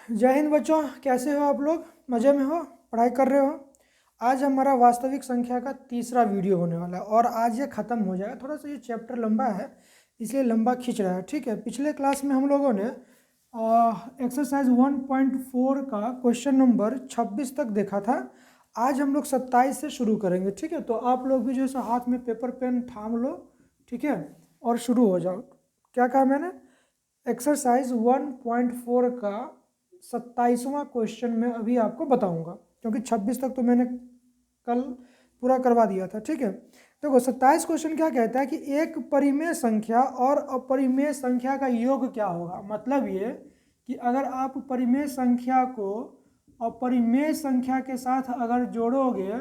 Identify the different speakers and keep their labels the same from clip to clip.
Speaker 1: जय हिंद बच्चों, कैसे हो आप लोग? मज़े में हो? पढ़ाई कर रहे हो? आज हमारा वास्तविक संख्या का तीसरा वीडियो होने वाला है और आज ये ख़त्म हो जाएगा। थोड़ा सा ये चैप्टर लंबा है इसलिए लंबा खींच रहा है, ठीक है। पिछले क्लास में हम लोगों ने एक्सरसाइज 1.4 का क्वेश्चन नंबर 26 तक देखा था। आज हम लोग 27 से शुरू करेंगे, ठीक है। तो आप लोग भी जो है हाथ में पेपर पेन थाम लो, ठीक है, और शुरू हो जाओ। क्या कहा मैंने? एक्सरसाइज 1.4 का 27वां क्वेश्चन मैं अभी आपको बताऊंगा, क्योंकि 26 तक तो मैंने कल पूरा करवा दिया था, ठीक है। देखो 27 क्वेश्चन क्या कहता है कि एक परिमेय संख्या और अपरिमेय संख्या का योग क्या होगा। मतलब ये कि अगर आप परिमेय संख्या को अपरिमेय संख्या के साथ अगर जोड़ोगे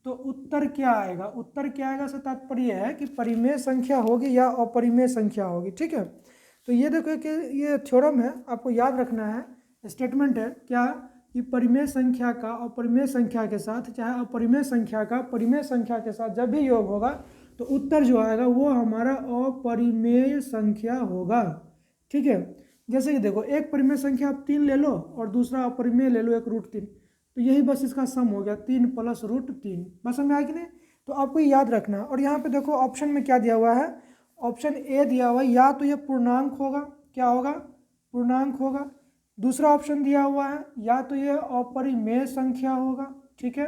Speaker 1: तो उत्तर क्या आएगा। उत्तर क्या आएगा से तात्पर्य है कि परिमेय संख्या होगी या अपरिमेय संख्या होगी, ठीक है। तो ये देखो कि ये थ्योरम है, आपको याद रखना है। स्टेटमेंट है क्या कि परिमेय संख्या का अपरिमेय संख्या के साथ, चाहे अपरिमेय संख्या का परिमेय संख्या के साथ जब भी योग होगा तो उत्तर जो आएगा वो हमारा अपरिमेय संख्या होगा, ठीक है। जैसे कि देखो, एक परिमेय संख्या आप 3 ले लो और दूसरा अपरिमेय ले लो एक √3, तो यही बस इसका सम हो गया 3 + √3। बस समझ में आया कि नहीं? तो आपको याद रखना है। और यहाँ पे देखो ऑप्शन में क्या दिया हुआ है। ऑप्शन ए दिया हुआ है, या तो ये पूर्णांक होगा, क्या होगा? पूर्णांक होगा। दूसरा ऑप्शन दिया हुआ है या तो ये अपरिमेय संख्या होगा, ठीक है।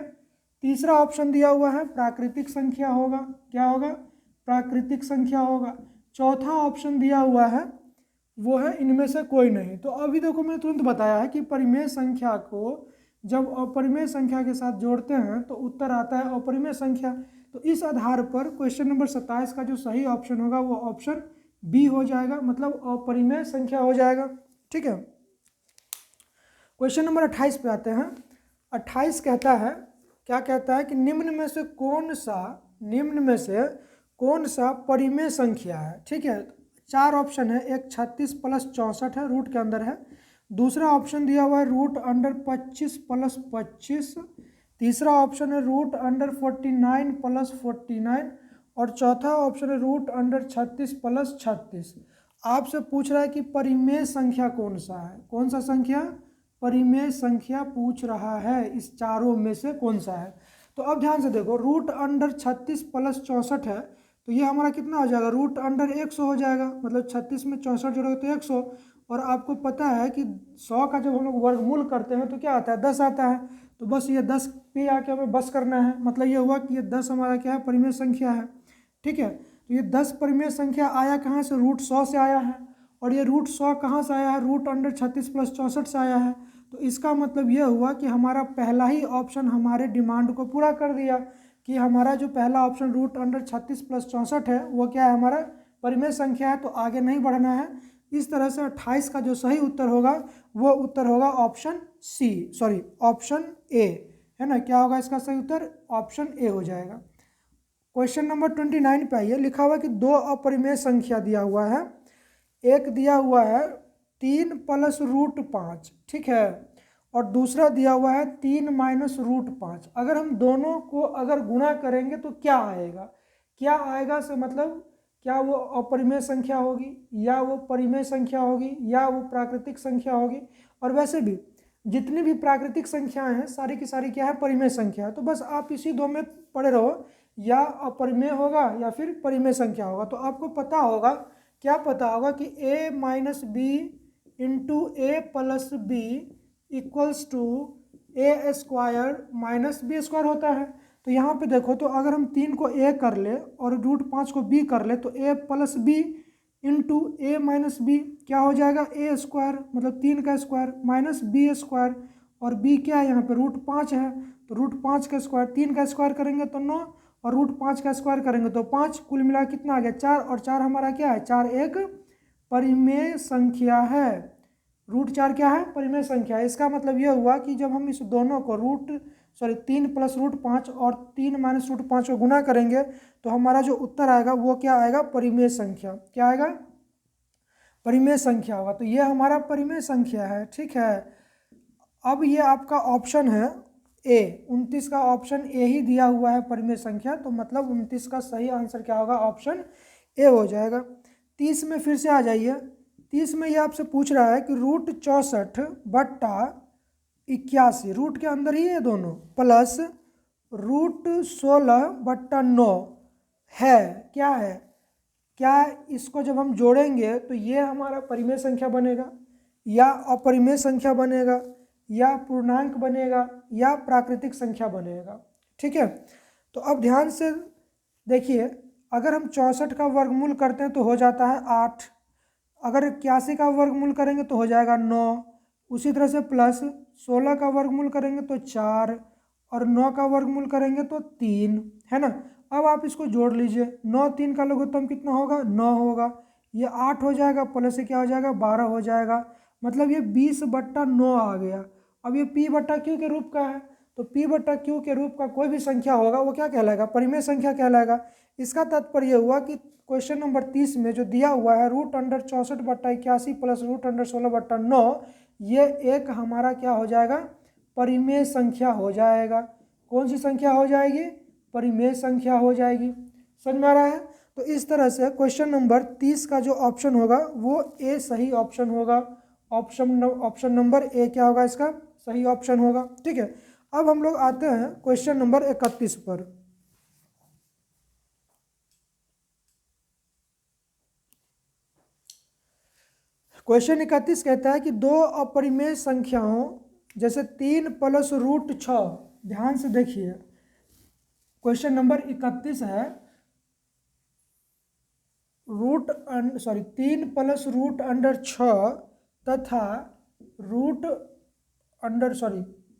Speaker 1: तीसरा ऑप्शन दिया हुआ है प्राकृतिक संख्या होगा, क्या होगा? प्राकृतिक संख्या होगा। चौथा ऑप्शन दिया हुआ है वो है इनमें से कोई नहीं। तो अभी देखो मैंने तुरंत बताया है कि परिमेय संख्या को जब अपरिमेय संख्या के साथ जोड़ते हैं तो उत्तर आता है अपरिमेय संख्या। तो इस आधार पर क्वेश्चन नंबर 27 का जो सही ऑप्शन होगा वो ऑप्शन बी हो जाएगा, मतलब अपरिमेय संख्या हो जाएगा, ठीक है। क्वेश्चन नंबर 28 पे आते हैं। 28 कहता है, क्या कहता है कि निम्न में से कौन सा परिमेय संख्या है, ठीक है। 4 ऑप्शन है। एक 36 + 64 है, रूट के अंदर है। दूसरा ऑप्शन दिया हुआ है √25 + 25। तीसरा ऑप्शन है √49 + 49 और चौथा ऑप्शन है √36 + 36। आपसे पूछ रहा है कि परिमेय संख्या कौन सा है। कौन सा संख्या? परिमेय संख्या पूछ रहा है, इस चारों में से कौन सा है। तो अब ध्यान से देखो, √36 + 64 है तो ये हमारा कितना हो जाएगा? √100 हो जाएगा, मतलब 36 में 64 जोड़ोगे तो 100। और आपको पता है कि 100 का जब हम लोग वर्गमूल करते हैं तो क्या आता है? 10 आता है। तो बस ये 10 पे आके हमें बस करना है। मतलब ये हुआ कि ये 10 हमारा क्या है? परिमेय संख्या है, ठीक है। तो ये 10 परिमेय संख्या आया कहाँ से? √100 से आया है। और ये √100 कहाँ से आया है? √36 + 64 से आया है। तो इसका मतलब ये हुआ कि हमारा पहला ही ऑप्शन हमारे डिमांड को पूरा कर दिया कि हमारा जो पहला ऑप्शन √36 + 64 है वो क्या है? हमारा परिमेय संख्या है। तो आगे नहीं बढ़ना है। इस तरह से 28 का जो सही उत्तर होगा वो उत्तर होगा option C, sorry option A, है ना। क्या होगा इसका सही उत्तर? ऑप्शन ए हो जाएगा। क्वेश्चन नंबर 29 पे आइए। लिखा हुआ कि दो अपरिमेय संख्या दिया हुआ है। एक दिया हुआ है 3 + √5, ठीक है, और दूसरा दिया हुआ है 3 - √5। अगर हम दोनों को अगर गुणा करेंगे तो क्या आएगा? क्या आएगा से मतलब क्या वो अपरिमेय संख्या होगी या वो परिमेय संख्या होगी या वो प्राकृतिक संख्या होगी। और वैसे भी जितनी भी प्राकृतिक संख्याएं हैं सारी की सारी क्या है? परिमेय संख्या। तो बस आप इसी दो में पड़े रहो, या अपरिमेय होगा या फिर परिमेय संख्या होगा। तो आपको पता होगा, क्या पता होगा कि a - b × a + b = a² - b² होता है। तो यहाँ पे देखो, तो अगर हम 3 को a कर ले और √5 को b कर ले तो a + b × a - b क्या हो जाएगा? a², मतलब 3 का स्क्वायर माइनस b²। और b क्या है यहाँ पे? √5 है। तो √5 का स्क्वायर, 3 का स्क्वायर करेंगे तो 9 और √5 का स्क्वायर करेंगे तो 5। कुल मिला कितना आ गया? 4। और 4 हमारा क्या है? 4 एक परिमेय संख्या है। √4 क्या है? परिमेय संख्या है। इसका मतलब यह हुआ कि जब हम इस दोनों को 3 + √5 और 3 - √5 को गुना करेंगे तो हमारा जो उत्तर आएगा वो क्या आएगा? परिमेय संख्या। क्या आएगा? परिमेय संख्या होगा। तो ये हमारा परिमेय संख्या है, ठीक है। अब ये आपका ऑप्शन है ए, 29 का ऑप्शन ए ही दिया हुआ है परिमेय संख्या। तो मतलब 29 का सही आंसर क्या होगा? ऑप्शन ए हो जाएगा। 30 में फिर से आ जाइए। 30 में ये आपसे पूछ रहा है कि रूट 64 बट्टा 81, रूट के अंदर ही ये दोनों, प्लस रूट 16 बट्टा 9 है, क्या है, क्या इसको जब हम जोड़ेंगे तो ये हमारा परिमेय संख्या बनेगा या अपरिमेय संख्या बनेगा या पूर्णांक बनेगा या प्राकृतिक संख्या बनेगा। ठीक है, तो अब ध्यान से देखिए, अगर हम 64 का वर्गमूल करते हैं तो हो जाता है 8, अगर 81 का वर्गमूल करेंगे तो हो जाएगा 9, उसी तरह से प्लस 16 का वर्गमूल करेंगे तो 4 और 9 का वर्गमूल करेंगे तो 3, है ना। अब आप इसको जोड़ लीजिए, 9 3 का लघुत्तम कितना होगा, 9 होगा, ये 8 हो जाएगा, प्लस से क्या हो जाएगा, 12 हो जाएगा, मतलब ये 20 बट्टा 9 आ गया। अब ये p बट्टा q के रूप का है, तो p बट्टा q के रूप का कोई भी संख्या होगा वो क्या कहलाएगा, परिमेय संख्या कहलाएगा। इसका तात्पर्य हुआ कि क्वेश्चन नंबर 30 में जो दिया हुआ है रूट अंडर 64 बट्टा 81 प्लस रूट अंडर 16 बट्टा 9, ये एक हमारा क्या हो जाएगा, परिमेय संख्या हो जाएगा। कौन सी संख्या हो जाएगी, परिमेय संख्या हो जाएगी। समझ में आ रहा है। तो इस तरह से क्वेश्चन नंबर 30 का जो ऑप्शन होगा वो ए सही ऑप्शन होगा। ऑप्शन नंबर ए क्या होगा, इसका सही ऑप्शन होगा। ठीक है, अब हम लोग आते हैं क्वेश्चन नंबर 31 पर। क्वेश्चन 31 कहता है कि दो अपरिमेय संख्याओं जैसे 3 प्लस रूट 6, ध्यान से देखिए, क्वेश्चन नंबर 31 है, 3 प्लस रूट अंडर 6 तथा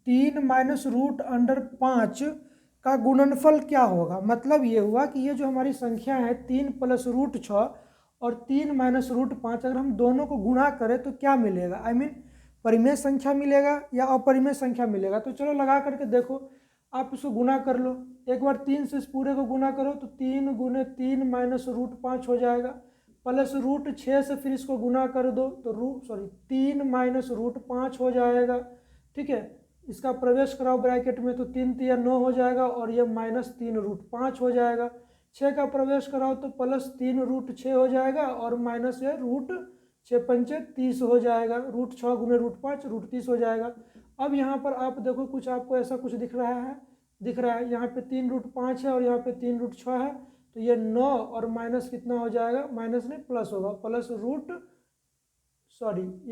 Speaker 1: 3 माइनस रूट अंडर 5 का गुणनफल क्या होगा। मतलब ये हुआ कि ये जो हमारी संख्या है 3 प्लस रूट 6 और 3 माइनस रूट 5, अगर हम दोनों को गुणा करें तो क्या मिलेगा, परिमेय संख्या मिलेगा या अपरिमेय संख्या मिलेगा। तो चलो लगा करके देखो, आप इसको गुणा कर लो, एक बार 3 से इस पूरे को गुणा करो तो 3 गुने 3 माइनस रूट 5 हो जाएगा, प्लस रूट 6 से फिर इसको गुणा कर दो तो 3 माइनस रूट 5 हो जाएगा। ठीक है, इसका प्रवेश कराओ ब्रैकेट में तो 3 3 9 हो जाएगा और ये माइनस 3 रूट 5 हो जाएगा। 6 का प्रवेश कराओ तो प्लस 3 रूट 6 हो जाएगा और माइनस ये रूट 6 पंचे 30 हो जाएगा, रूट 6 गुने रूट 5 रूट 30 हो जाएगा। अब यहाँ पर आप देखो कुछ आपको ऐसा कुछ दिख रहा है, यहाँ पे 3 रूट 5 है और यहाँ पे 3 रूट 6 है, तो ये 9 और माइनस कितना हो जाएगा, माइनस नहीं प्लस होगा, प्लस ये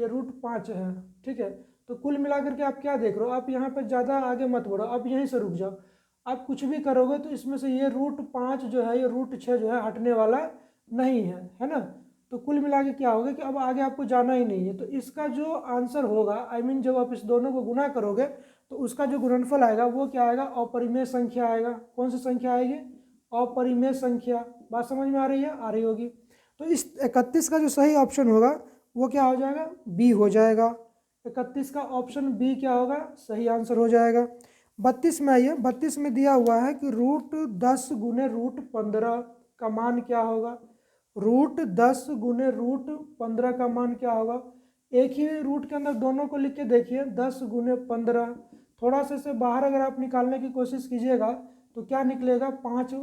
Speaker 1: रूट 5 है। ठीक है, तो कुल मिलाकर के आप क्या देख रहे हो, आप यहाँ पे ज़्यादा आगे मत बढ़ो, आप यहीं से रुक जाओ। आप कुछ भी करोगे तो इसमें से ये रूट 5 जो है, ये रूट 6 जो है हटने वाला नहीं है ना। तो कुल मिला के क्या होगा कि अब आगे आपको जाना ही नहीं है। तो इसका जो आंसर होगा, जब आप इस दोनों को गुना करोगे तो उसका जो गुणनफल आएगा वो क्या आएगा, अपरिमेय संख्या आएगा। कौन सी संख्या आएगी, अपरिमेय संख्या। बात समझ में आ रही है, आ रही होगी। तो इस 31 का जो सही ऑप्शन होगा वो क्या हो जाएगा, बी हो जाएगा। 31 का ऑप्शन बी क्या होगा, सही आंसर हो जाएगा। 32 में आइए, 32 में दिया हुआ है कि रूट 10 गुने रूट 15 का मान क्या होगा। रूट 10 गुने रूट 15 का मान क्या होगा। एक ही रूट के अंदर दोनों को लिख के देखिए, 10 गुने 15, थोड़ा सा से बाहर अगर आप निकालने की कोशिश कीजिएगा तो क्या निकलेगा, 5,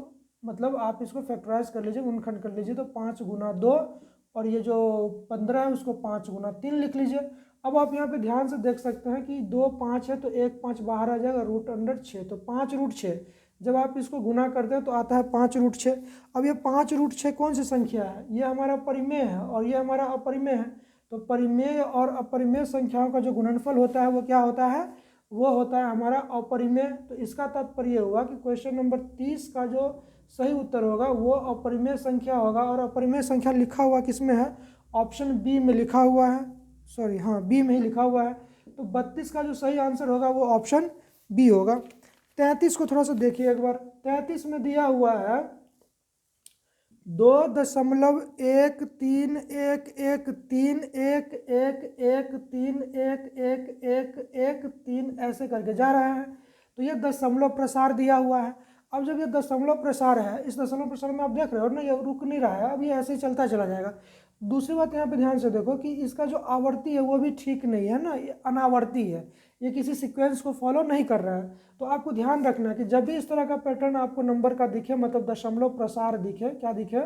Speaker 1: मतलब आप इसको फैक्टराइज कर लीजिए, गुणनखंड कर लीजिए तो 5 गुना 2 और ये जो 15 है उसको 5 गुना 3 लिख लीजिए। अब आप यहाँ पे ध्यान से देख सकते हैं कि 2 5 है तो 1 5 बाहर आ जाएगा, रूट अंडर 6, तो 5 रूट 6। जब आप इसको गुना करते हैं तो आता है 5 रूट 6। अब ये 5 रूट 6 कौन सी संख्या है, ये हमारा परिमेय है और ये हमारा अपरिमेय है। तो परिमेय और अपरिमेय संख्याओं का जो गुणनफल होता है वो क्या होता है, वो होता है हमारा अपरिमेय। तो इसका तात्पर्य हुआ कि क्वेश्चन नंबर 30 का जो सही उत्तर होगा वो अपरिमेय संख्या होगा। और अपरिमेय संख्या लिखा हुआ किस में है, ऑप्शन बी में लिखा हुआ है, बी में ही लिखा हुआ है। तो 32 का जो सही आंसर होगा वो ऑप्शन बी होगा। 33 को थोड़ा सा देखिए एक बार। 33 में दिया हुआ है 2.11311131113 ऐसे करके जा रहा है। तो ये दशमलव प्रसार दिया हुआ है। अब जब ये दशमलव प्रसार है, इस दशमलव प्रसार में आप देख रहे हो ना, ये रुक नहीं रहा है, अब ये ऐसे ही चलता चला जाएगा। दूसरी बात यहाँ पे ध्यान से देखो कि इसका जो आवर्ती है वो भी ठीक नहीं है ना, ये अनावर्ती है, ये किसी सीक्वेंस को फॉलो नहीं कर रहा है। तो आपको ध्यान रखना है कि जब भी इस तरह का पैटर्न आपको नंबर का दिखे, मतलब दशमलव प्रसार दिखे, क्या दिखे,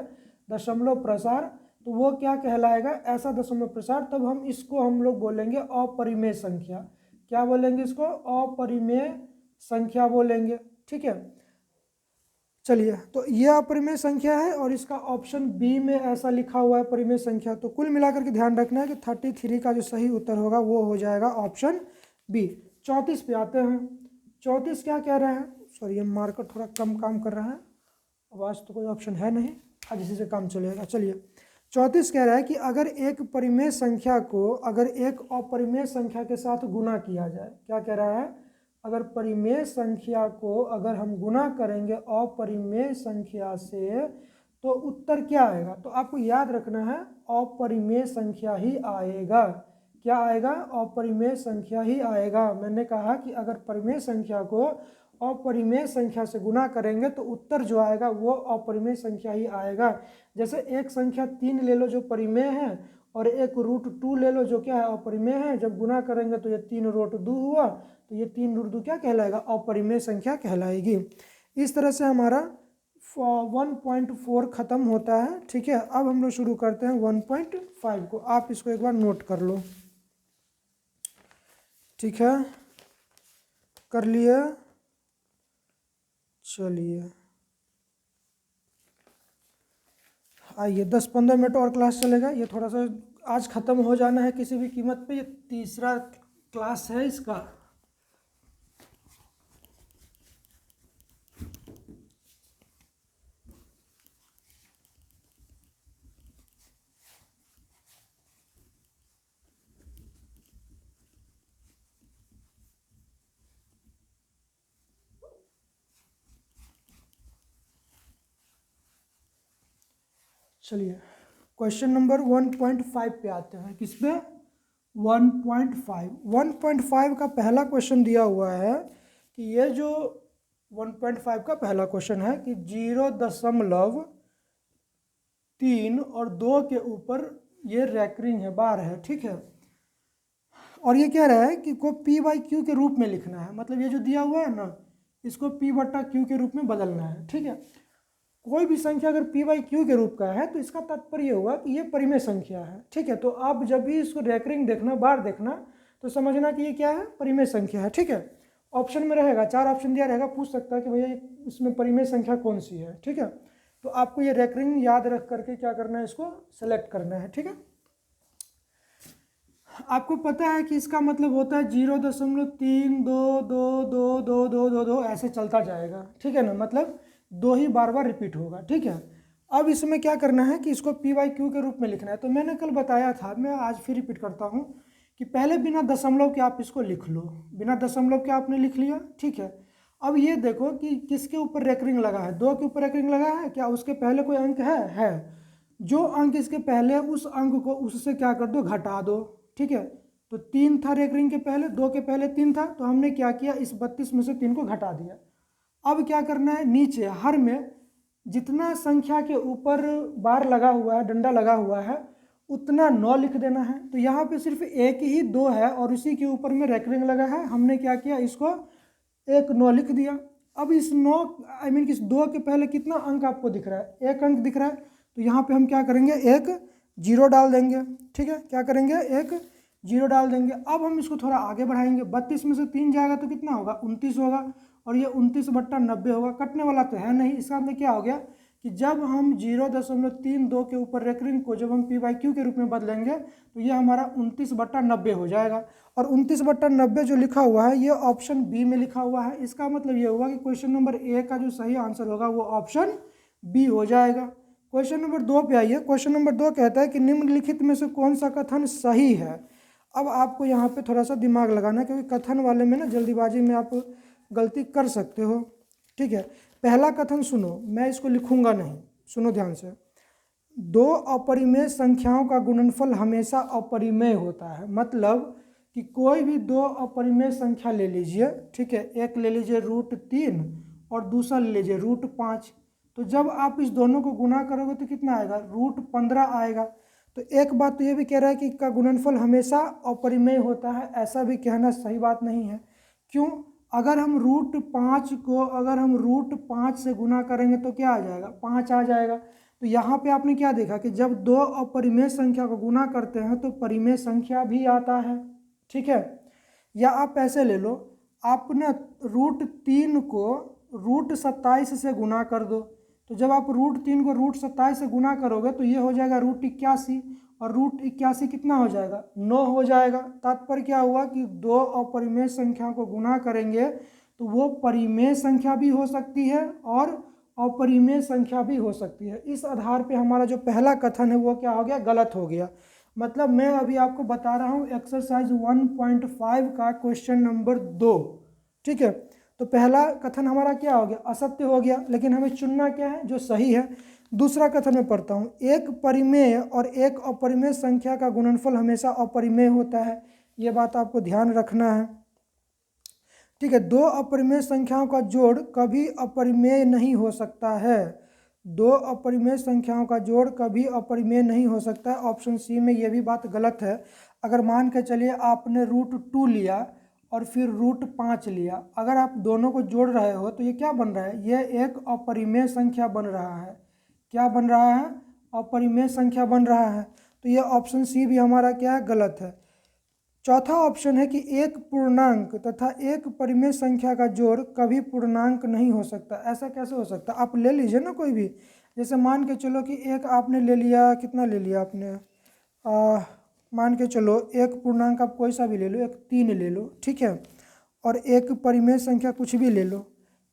Speaker 1: दशमलव प्रसार, तो वो क्या कहलाएगा, ऐसा दशमलव प्रसार। तब हम इसको हम लोग बोलेंगे अपरिमेय संख्या। क्या बोलेंगे इसको, अपरिमेय संख्या बोलेंगे। ठीक है, चलिए, तो ये अपरिमेय संख्या है और इसका ऑप्शन बी में ऐसा लिखा हुआ है परिमेय संख्या। तो कुल मिलाकर के ध्यान रखना है कि 33 का जो सही उत्तर होगा वो हो जाएगा ऑप्शन बी। 34 पे आते हैं। 34 क्या कह रहा है, सॉरी ये मार्कर थोड़ा कम काम कर रहा है, आवाज़ तो कोई ऑप्शन है नहीं, आज इसी से काम चलेगा। चलिए, 34 कह रहा है कि अगर एक परिमेय संख्या को अगर एक अपरिमेय संख्या के साथ गुना किया जाए, क्या कह रहा है, अगर परिमेय संख्या को अगर हम गुना करेंगे अपरिमेय संख्या से तो उत्तर क्या आएगा। तो आपको याद रखना है अपरिमेय संख्या ही आएगा। क्या आएगा, अपरिमेय संख्या ही आएगा। मैंने कहा कि अगर परिमेय संख्या को अपरिमेय संख्या से गुना करेंगे तो उत्तर जो आएगा वो अपरिमेय संख्या ही आएगा। जैसे एक संख्या 3 ले लो जो परिमेय है, और एक √2 ले लो जो क्या है, अपरिमेय है। जब गुना करेंगे तो ये 3√2 हुआ, तो ये 3√2 क्या कहलाएगा, अपरिमेय संख्या कहलाएगी। इस तरह से हमारा 1.4 खत्म होता है। ठीक है, अब हम लोग शुरू करते हैं 1.5 को। आप इसको एक बार नोट कर लो। ठीक है, कर लिए, चलिए आइए 10-15 मिनट और क्लास चलेगा। ये थोड़ा सा आज ख़त्म हो जाना है किसी भी कीमत पे। ये तीसरा क्लास है इसका। चलिए, क्वेश्चन नंबर 1.5 पे आते हैं। किस पे, 1.5। 1.5 का पहला क्वेश्चन दिया हुआ है कि ये जो 1.5 का पहला क्वेश्चन है कि 0.3 और 2 के ऊपर ये रैकरिंग है, बार है। ठीक है, और ये कह रहा है कि को p/q के रूप में लिखना है। मतलब ये जो दिया हुआ है ना, इसको p/q के रूप में बदलना है। ठीक है, कोई भी संख्या अगर p/q के रूप का है तो इसका तात्पर्य हुआ कि ये परिमेय संख्या है। ठीक है, तो आप जब भी इसको रैकरिंग देखना, बार देखना, तो समझना कि ये क्या है, परिमेय संख्या है। ठीक है, ऑप्शन में रहेगा, 4 ऑप्शन दिया रहेगा, पूछ सकता है कि भैया इसमें परिमेय संख्या कौन सी है। ठीक है, तो आपको ये रैकरिंग याद रख करके क्या करना है, इसको सेलेक्ट करना है। ठीक है, आपको पता है कि इसका मतलब होता है 0.3222222 ऐसे चलता जाएगा। ठीक है ना, मतलब 2 ही बार बार रिपीट होगा। ठीक है, अब इसमें क्या करना है कि इसको p/q के रूप में लिखना है। तो मैंने कल बताया था, मैं आज फिर रिपीट करता हूँ कि पहले बिना दशमलव के आप इसको लिख लो। बिना दशमलव के आपने लिख लिया। ठीक है, अब ये देखो कि किसके ऊपर रैकरिंग लगा है, 2 के ऊपर रैकरिंग लगा है। क्या उसके पहले कोई अंक है? जो अंक इसके पहले है उस अंक को उससे क्या कर दो, घटा दो। ठीक है, तो 3 था रैकरिंग के पहले, 2 के पहले 3 था, तो हमने क्या किया, इस 32 में से 3 को घटा दिया। अब क्या करना है, नीचे हर में जितना संख्या के ऊपर बार लगा हुआ है, डंडा लगा हुआ है, उतना 9 लिख देना है। तो यहाँ पे सिर्फ एक ही 2 है और उसी के ऊपर में रैकरिंग लगा है। हमने क्या किया, इसको एक 9 लिख दिया। अब इस 9 इस 2 के पहले कितना अंक आपको दिख रहा है, एक अंक दिख रहा है। तो यहाँ पे हम क्या करेंगे, एक 0 डाल देंगे। ठीक है, क्या करेंगे, एक 0 डाल देंगे। अब हम इसको थोड़ा आगे बढ़ाएंगे, 32 में से 3 जाएगा तो कितना होगा, 29 होगा, और ये 29/90 होगा। कटने वाला तो है नहीं। इसका मतलब क्या हो गया कि जब हम 0.32 के ऊपर रैकरिंग को जब हम p/q के रूप में बदलेंगे तो ये हमारा 29/90 हो जाएगा। और 29/90 जो लिखा हुआ है ये ऑप्शन बी में लिखा हुआ है। इसका मतलब ये हुआ कि क्वेश्चन नंबर ए का जो सही आंसर होगा वो ऑप्शन बी हो जाएगा। क्वेश्चन नंबर 2 पे आइए। क्वेश्चन नंबर 2 कहता है कि निम्नलिखित में से कौन सा कथन सही है। अब आपको यहाँ पे थोड़ा सा दिमाग लगाना है, क्योंकि कथन वाले में ना जल्दीबाजी में आप गलती कर सकते हो। ठीक है, पहला कथन सुनो, मैं इसको लिखूंगा नहीं, सुनो ध्यान से। 2 अपरिमेय संख्याओं का गुणनफल हमेशा अपरिमेय होता है। मतलब कि कोई भी 2 अपरिमेय संख्या ले लीजिए। ठीक है, एक ले लीजिए √3 और दूसरा ले लीजिए √5। तो जब आप इस दोनों को गुना करोगे तो कितना आएगा, √15 आएगा। तो एक बात तो ये भी कह रहा है कि इसका गुणनफल हमेशा अपरिमेय होता है। ऐसा भी कहना सही बात नहीं है। क्यों, अगर हम √5 को अगर हम √5 से गुना करेंगे तो क्या आ जाएगा, 5 आ जाएगा। तो तो यहाँ पे आपने क्या देखा कि जब दो अपरिमेय संख्या को गुना करते हैं तो परिमेय संख्या भी आता है, ठीक है। या आप ऐसे ले लो, आप ना √3 को √27 से गुना कर दो, तो जब आप √3 को √27 से गुना करोगे तो ये हो जाएगा √81, और √81 कितना हो जाएगा, 9 हो जाएगा। तात्पर्य क्या हुआ कि दो अपरिमेय संख्या को गुना करेंगे तो वो परिमेय संख्या भी हो सकती है और अपरिमेय संख्या भी हो सकती है। इस आधार पे हमारा जो पहला कथन है वो क्या हो गया, गलत हो गया। मतलब मैं अभी आपको बता रहा हूँ एक्सरसाइज 1.5 का क्वेश्चन नंबर 2, ठीक है। तो पहला कथन हमारा क्या हो गया, असत्य हो गया, लेकिन हमें चुनना क्या है, जो सही है। दूसरा कथन मैं पढ़ता हूँ, एक परिमेय और एक अपरिमेय संख्या का गुणनफल हमेशा अपरिमेय होता है। ये बात आपको ध्यान रखना है, ठीक है। दो अपरिमेय संख्याओं का जोड़ कभी अपरिमेय नहीं हो सकता है। दो अपरिमेय संख्याओं का जोड़ कभी अपरिमेय नहीं हो सकता। ऑप्शन सी में ये भी बात गलत है। अगर मान के चलिए आपने √2 लिया और फिर √5 लिया, अगर आप दोनों को जोड़ रहे हो तो ये क्या बन रहा है, ये एक अपरिमेय संख्या बन रहा है। क्या बन रहा है, अपरिमेय संख्या बन रहा है। तो ये ऑप्शन सी भी हमारा क्या है, गलत है। चौथा ऑप्शन है कि एक पूर्णांक तथा एक परिमेय संख्या का जोड़ कभी पूर्णांक नहीं हो सकता। ऐसा कैसे हो सकता, आप ले लीजिए ना कोई भी, जैसे मान के चलो कि एक आपने ले लिया, कितना ले लिया आपने, मान के चलो एक पूर्णांक आप कोई सा भी ले लो, एक 3 ले लो, ठीक है। और एक परिमेय संख्या कुछ भी ले लो,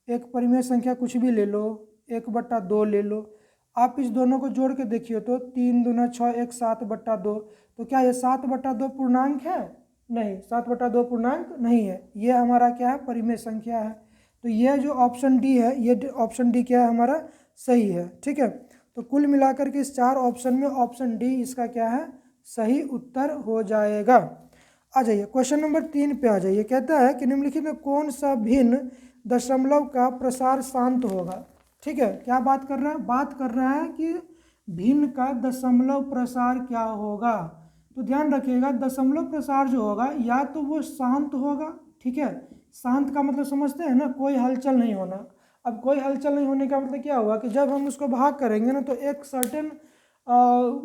Speaker 1: एक परिमेय संख्या कुछ भी ले लो, 1/2 ले लो। आप इस दोनों को जोड़ के देखिए तो 3 दूना 6, 1 7/2। तो क्या ये 7/2 पूर्णांक है, नहीं, 7/2 पूर्णांक नहीं है। ये हमारा क्या है, परिमेय संख्या है। तो ये जो ऑप्शन डी है, ये ऑप्शन डी क्या है, हमारा सही है, ठीक है। तो कुल मिलाकर के इस 4 ऑप्शन में ऑप्शन डी इसका क्या है, सही उत्तर हो जाएगा। आ जाइए क्वेश्चन नंबर 3 पे आ जाइए। कहता है कि निम्नलिखित में कौन सा भिन्न दशमलव का प्रसार शांत होगा, ठीक है। क्या बात कर रहा है, बात कर रहा है कि भिन्न का दशमलव प्रसार क्या होगा। तो ध्यान रखिएगा, दशमलव प्रसार जो होगा या तो वो शांत होगा, ठीक है। शांत का मतलब समझते हैं ना, कोई हलचल नहीं होना। अब कोई हलचल नहीं होने का मतलब क्या हुआ कि जब हम उसको भाग करेंगे ना तो एक सर्टेन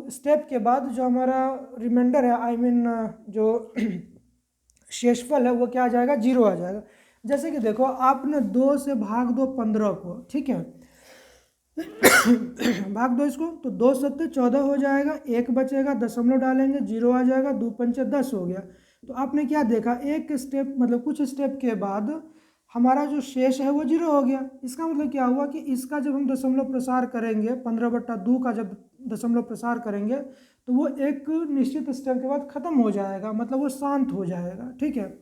Speaker 1: स्टेप के बाद जो हमारा रिमाइंडर है, आई मीन जो शेषफल है, वो क्या आ जाएगा, 0 आ जाएगा। जैसे कि देखो, आपने 2 से भाग दो 15 को, ठीक है, भाग दो इसको, तो 2 7 14 हो जाएगा, 1 बचेगा, दशमलव डालेंगे, 0 आ जाएगा, 2 पंचे 10 हो गया। तो आपने क्या देखा, एक स्टेप मतलब कुछ स्टेप के बाद हमारा जो शेष है वो 0 हो गया। इसका मतलब क्या हुआ कि इसका जब हम दशमलव प्रसार करेंगे, 15/2 का जब दशमलव प्रसार करेंगे तो वो एक निश्चित स्टेप के बाद खत्म हो जाएगा, मतलब वो शांत हो जाएगा, ठीक है।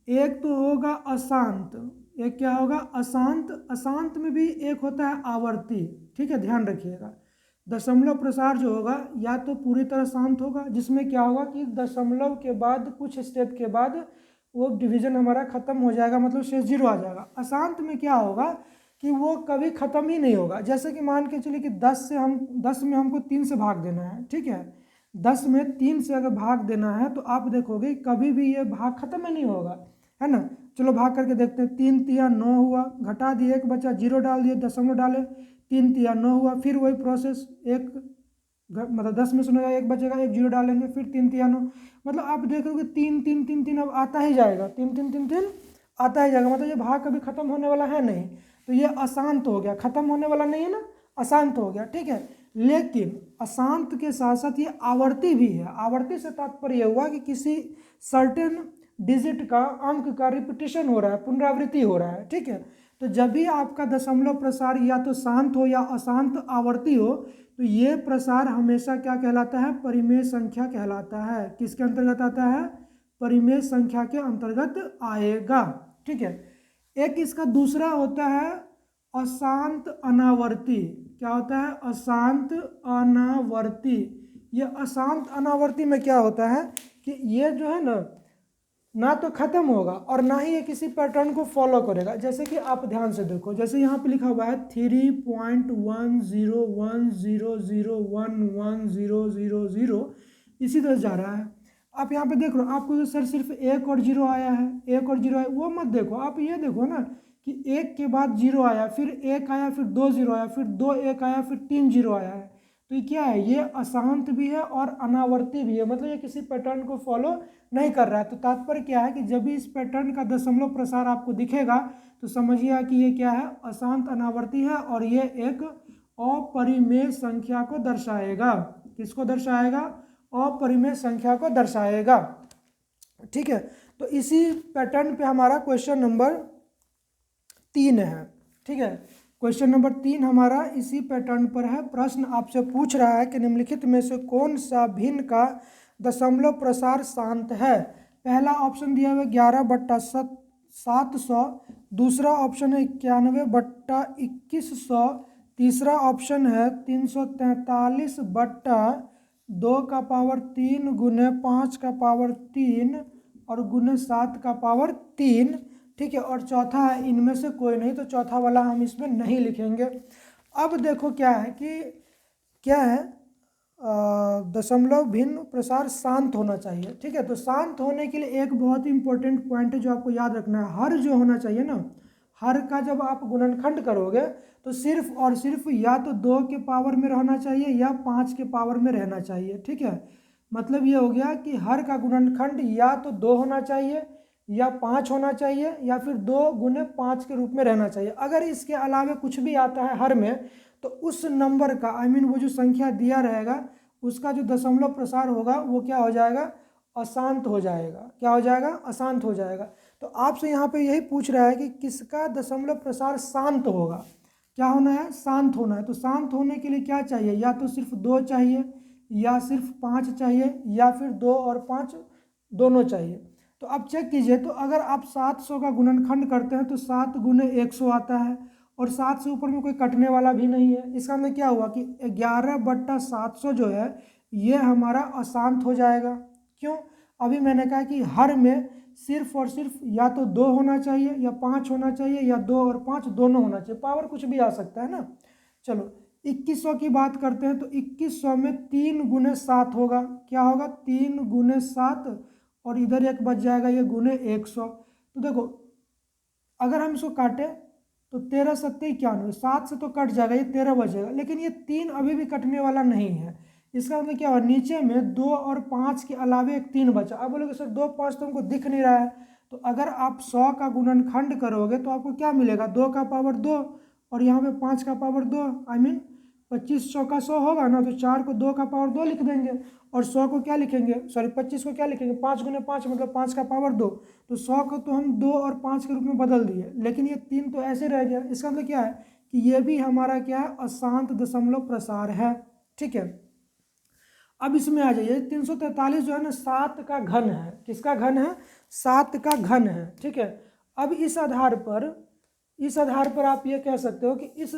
Speaker 1: एक तो होगा अशांत, एक क्या होगा, अशांत। अशांत में भी एक होता है आवर्ती, ठीक है, ध्यान रखिएगा। दशमलव प्रसार जो होगा या तो पूरी तरह शांत होगा, जिसमें क्या होगा कि दशमलव के बाद कुछ स्टेप के बाद वो डिवीजन हमारा खत्म हो जाएगा, मतलब शेष 0 आ जाएगा। अशांत में क्या होगा कि वो कभी खत्म ही नहीं होगा। जैसे कि मान के चलिए कि 10 में हमको 3 से भाग देना है, ठीक है। 10 में 3 से अगर भाग देना है तो आप देखोगे कभी भी ये भाग खत्म ही नहीं होगा, है ना। चलो भाग करके देखते हैं। 3 तिया 9 हुआ, घटा दिए, 1 बचा, 0 डाल दिए, दशमलव डाले, 3 तिया 9 हुआ। फिर वही प्रोसेस, एक मतलब 10 में से 9 1 बचेगा, 1 0 डालेंगे, फिर 3 तिया 9। मतलब आप देखोगे 3 3 3 3 अब आता ही जाएगा, 3 3 3 3 आता ही जाएगा। मतलब ये भाग कभी खत्म होने वाला है नहीं। तो ये अशांत हो गया, खत्म होने वाला नहीं है ना, अशांत हो गया, ठीक है। लेकिन अशांत के साथ साथ ये आवर्ती भी है। आवर्ती से तात्पर्य हुआ कि किसी सर्टेन डिजिट का, अंक का रिपीटिशन हो रहा है, पुनरावृत्ति हो रहा है, ठीक है। तो जब भी आपका दशमलव प्रसार या तो शांत हो या अशांत आवर्ती हो तो ये प्रसार हमेशा क्या कहलाता है, परिमेय संख्या कहलाता है। किसके अंतर्गत आता है, परिमेय संख्या के अंतर्गत आएगा, ठीक है। एक इसका दूसरा होता है अशांत अनावर्ती। क्या होता है, अशांत अनावर्ती। ये अशांत अनावर्ती में क्या होता है कि ये जो है ना तो खत्म होगा और ना ही ये किसी पैटर्न को फॉलो करेगा। जैसे कि आप ध्यान से देखो, जैसे यहाँ पे लिखा हुआ है 3.101011000, इसी तरह जा रहा है। आप यहाँ पे देख लो, आपको जो सर सिर्फ 1 और 0 आया है, 1 और 0 आया, वो मत देखो। आप ये देखो ना कि 1 के बाद 0 आया, फिर 1 आया, फिर 2 0 आया, फिर 2 1 आया, फिर 3 0 आया है। तो ये क्या है, ये अशांत भी है और अनावर्ती भी है, मतलब ये किसी पैटर्न को फॉलो नहीं कर रहा है। तो तात्पर्य क्या है कि जब भी इस पैटर्न का दशमलव प्रसार आपको दिखेगा तो समझिए कि ये क्या है, अशांत अनावर्ती है और ये एक अपरिमेय संख्या को दर्शाएगा। किसको दर्शाएगा? अपरिमेय संख्या को दर्शाएगा। ठीक है, तो इसी पैटर्न पे हमारा क्वेश्चन नंबर 3 है। ठीक है, क्वेश्चन नंबर 3 हमारा इसी पैटर्न पर है। प्रश्न आपसे पूछ रहा है कि निम्नलिखित में से कौन सा भिन्न का दशमलव प्रसार शांत है। पहला ऑप्शन दिया हुआ 11/700, दूसरा ऑप्शन है 91/2100, तीसरा ऑप्शन है 343/2 गुने 5 और गुने 7 ठीक है, और चौथा है इनमें से कोई नहीं, तो चौथा वाला हम इसमें नहीं लिखेंगे। अब देखो क्या है कि क्या है, दशमलव भिन्न प्रसार शांत होना चाहिए। ठीक है, तो शांत होने के लिए एक बहुत ही इंपॉर्टेंट पॉइंट है जो आपको याद रखना है। हर जो होना चाहिए ना, हर का जब आप गुणनखंड करोगे तो सिर्फ और सिर्फ या तो 2 के पावर में रहना चाहिए या 5 के पावर में रहना चाहिए। ठीक है, मतलब ये हो गया कि हर का गुणनखंड या तो 2 होना चाहिए या 5 होना चाहिए या फिर 2 गुने 5 के रूप में रहना चाहिए। अगर इसके अलावा कुछ भी आता है हर में तो उस नंबर का वो जो संख्या दिया रहेगा उसका जो दशमलव प्रसार होगा वो क्या हो जाएगा, अशांत हो जाएगा। क्या हो जाएगा? अशांत हो जाएगा। तो आपसे यहाँ पे यही पूछ रहा है कि किसका दशमलव प्रसार शांत होगा। क्या होना है? शांत होना है। तो शांत होने के लिए क्या चाहिए, या तो सिर्फ 2 चाहिए या सिर्फ 5 चाहिए या फिर 2 और 5 दोनों चाहिए। तो आप चेक कीजिए, तो अगर आप 700 का गुणनखंड करते हैं तो 7 गुने 100 आता है और 7 से ऊपर में कोई कटने वाला भी नहीं है। इसका मतलब क्या हुआ कि 11/700 जो है ये हमारा अशांत हो जाएगा। क्यों? अभी मैंने कहा कि हर में सिर्फ और सिर्फ या तो 2 होना चाहिए या 5 होना चाहिए या 2 और 5 दोनों होना चाहिए, पावर कुछ भी आ सकता है ना। चलो 2100 की बात करते हैं, तो 2100 में 3 गुने 7 होगा। क्या होगा? 3 गुने 7 और इधर एक बच जाएगा ये गुने 100। तो देखो अगर हम इसको काटें तो 13 सत्ते 91, 7 से तो कट जाएगा, ये 13 बचेगा, लेकिन ये 3 अभी भी कटने वाला नहीं है। इसका मतलब क्या हुआ, नीचे में 2 और 5 के अलावे एक 3 बचा। अब बोलोगे सर 2 5 तो हमको दिख नहीं रहा है। तो अगर आप 100 का गुणनखंड करोगे तो आपको क्या मिलेगा, 2 का पावर 2 और यहाँ पे 5 का पावर 2, 2500 का 100 होगा ना, तो 4 को 2 का पावर 2 लिख देंगे और 100 को क्या लिखेंगे, सॉरी 25 को क्या लिखेंगे, 5 गुने 5 मतलब 5 का पावर 2। तो 100 को तो हम 2 और 5 के रूप में बदल दिए, लेकिन ये 3 तो ऐसे रह गया। इसका मतलब क्या है कि ये भी हमारा क्या है, अशांत दशमलव प्रसार है। ठीक है, अब इसमें आ जाइए, 343 जो है ना 7 का घन है। किसका घन है? 7 का घन है। ठीक है, अब इस आधार पर आप ये कह सकते हो कि इस